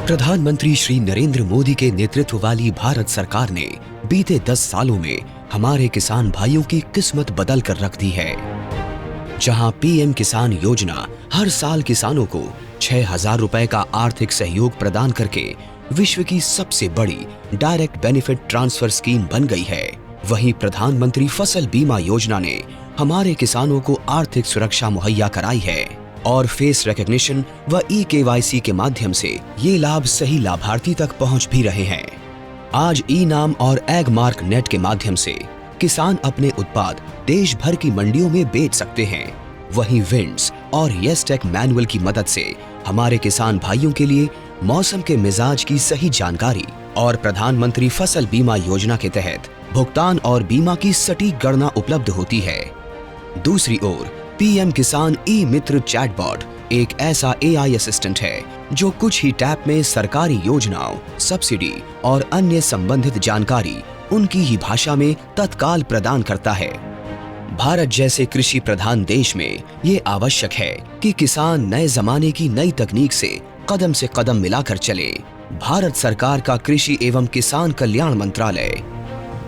प्रधानमंत्री श्री नरेंद्र मोदी के नेतृत्व वाली भारत सरकार ने बीते 10 सालों में हमारे किसान भाइयों की किस्मत बदल कर रख दी है। जहां पीएम किसान योजना हर साल किसानों को 6,000 रुपए का आर्थिक सहयोग प्रदान करके विश्व की सबसे बड़ी डायरेक्ट बेनिफिट ट्रांसफर स्कीम बन गई है, वहीं प्रधानमंत्री फसल बीमा योजना ने हमारे किसानों को आर्थिक सुरक्षा मुहैया कराई है और फेस रिकॉग्निशन व KYC के माध्यम से ये लाभ सही लाभार्थी तक पहुंच भी रहे हैं। आज ई-नाम और एग मार्क नेट के माध्यम से किसान अपने उत्पाद देश भर की मंडियों में बेच सकते हैं। वहीं विंड्स और येस्टेक मैनुअल की मदद से हमारे किसान भाइयों के लिए मौसम के मिजाज की सही जानकारी और प्रधानमंत्री फसल बीमा योजना के तहत भुगतान और बीमा की सटीक गणना उपलब्ध होती है। दूसरी ओर पीएम किसान ई-मित्र चैटबॉट एक ऐसा AI असिस्टेंट है जो कुछ ही टैप में सरकारी योजनाओं, सब्सिडी और अन्य संबंधित जानकारी उनकी ही भाषा में तत्काल प्रदान करता है। भारत जैसे कृषि प्रधान देश में ये आवश्यक है कि किसान नए जमाने की नई तकनीक से कदम मिलाकर चले। भारत सरकार का कृषि एवं किसान कल्याण मंत्रालय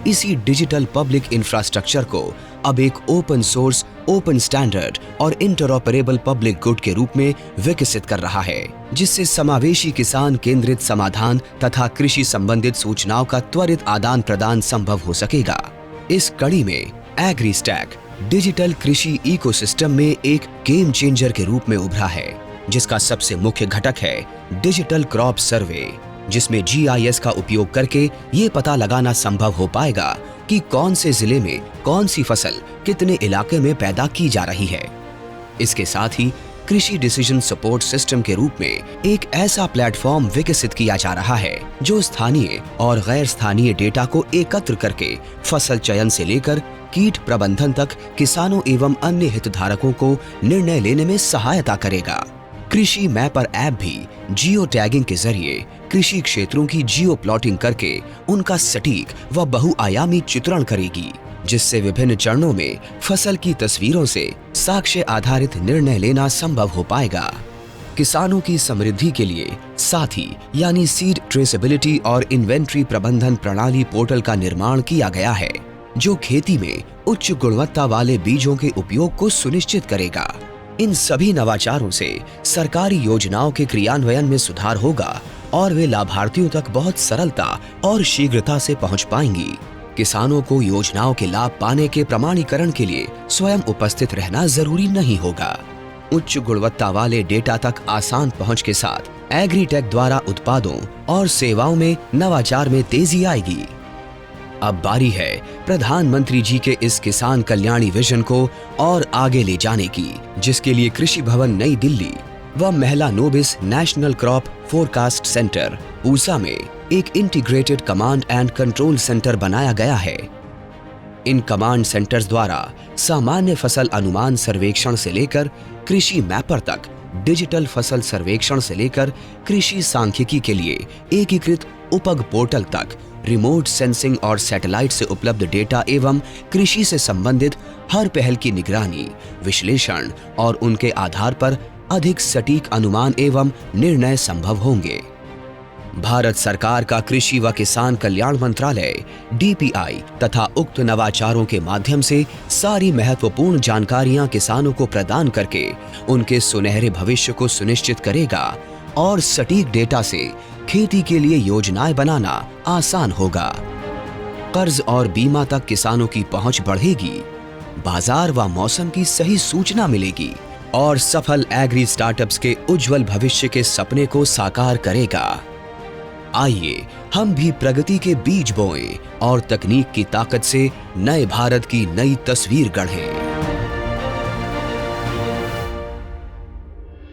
इसी डिजिटल पब्लिक इंफ्रास्ट्रक्चर को अब एक ओपन सोर्स, ओपन स्टैंडर्ड और इंटरऑपरेबल पब्लिक गुड के रूप में विकसित कर रहा है, जिससे समावेशी किसान केंद्रित समाधान तथा कृषि संबंधित सूचनाओं का त्वरित आदान प्रदान संभव हो सकेगा। इस कड़ी में एग्रीस्टैक डिजिटल कृषि इकोसिस्टम में एक गेम चेंजर के रूप में उभरा है, जिसका सबसे मुख्य घटक है डिजिटल क्रॉप सर्वे, जिसमें GIS का उपयोग करके ये पता लगाना संभव हो पाएगा कि कौन से जिले में कौन सी फसल कितने इलाके में पैदा की जा रही है। इसके साथ ही कृषि डिसीजन सपोर्ट सिस्टम के रूप में एक ऐसा प्लेटफॉर्म विकसित किया जा रहा है जो स्थानीय और गैर स्थानीय डेटा को एकत्र करके फसल चयन से लेकर कीट प्रबंधन तक किसानों एवं अन्य हितधारकों को निर्णय लेने में सहायता करेगा। कृषि मैपर ऐप भी जियो टैगिंग के जरिए कृषि क्षेत्रों की जियो प्लॉटिंग करके उनका सटीक व बहुआयामी चित्रण करेगी, जिससे विभिन्न चरणों में फसल की तस्वीरों से साक्ष्य आधारित निर्णय लेना संभव हो पाएगा। किसानों की समृद्धि के लिए साथी यानी सीड ट्रेसेबिलिटी और इन्वेंट्री प्रबंधन प्रणाली पोर्टल का निर्माण किया गया है, जो खेती में उच्च गुणवत्ता वाले बीजों के उपयोग को सुनिश्चित करेगा। इन सभी नवाचारों से सरकारी योजनाओं के क्रियान्वयन में सुधार होगा और वे लाभार्थियों तक बहुत सरलता और शीघ्रता से पहुंच पाएंगी। किसानों को योजनाओं के लाभ पाने के प्रमाणीकरण के लिए स्वयं उपस्थित रहना जरूरी नहीं होगा। उच्च गुणवत्ता वाले डेटा तक आसान पहुंच के साथ एग्रीटेक द्वारा उत्पादों और सेवाओं में नवाचार में तेजी आएगी। अब बारी है प्रधानमंत्री जी के इस किसान कल्याणी विजन को और आगे ले जाने की, जिसके लिए कृषि भवन नई दिल्ली व महिला नोबिस national crop forecast centre Pusa में एक integrated command and control centre बनाया गया है। इन कमांड सेंटर्स द्वारा सामान्य फसल अनुमान सर्वेक्षण से लेकर कृषि मैपर तक, डिजिटल फसल सर्वेक्षण से लेकर कृषि सांख्यिकी के लिए एकीकृत उपग पोर्टल तक, रिमोट सेंसिंग और सैटेलाइट से उपलब्ध डेटा एवं कृषि से संबंधित हर पहल की निगरानी, विश्लेषण और उनके आधार पर अधिक सटीक अनुमान एवं निर्णय संभव होंगे। भारत सरकार का कृषि व किसान कल्याण मंत्रालय DPI तथा उक्त नवाचारों के माध्यम से सारी महत्वपूर्ण जानकारियां किसानों को प्रदान करके उनके सुनहरे भविष्य को सुनिश्चित करेगा और सटीक डेटा से खेती के लिए योजनाएं बनाना आसान होगा। कर्ज और बीमा तक किसानों की पहुंच बढ़ेगी, बाजार व मौसम की सही सूचना मिलेगी और सफल एग्री स्टार्टअप्स के उज्जवल भविष्य के सपने को साकार करेगा। आइए हम भी प्रगति के बीज बोएं और तकनीक की ताकत से नए भारत की नई तस्वीर गढ़ें।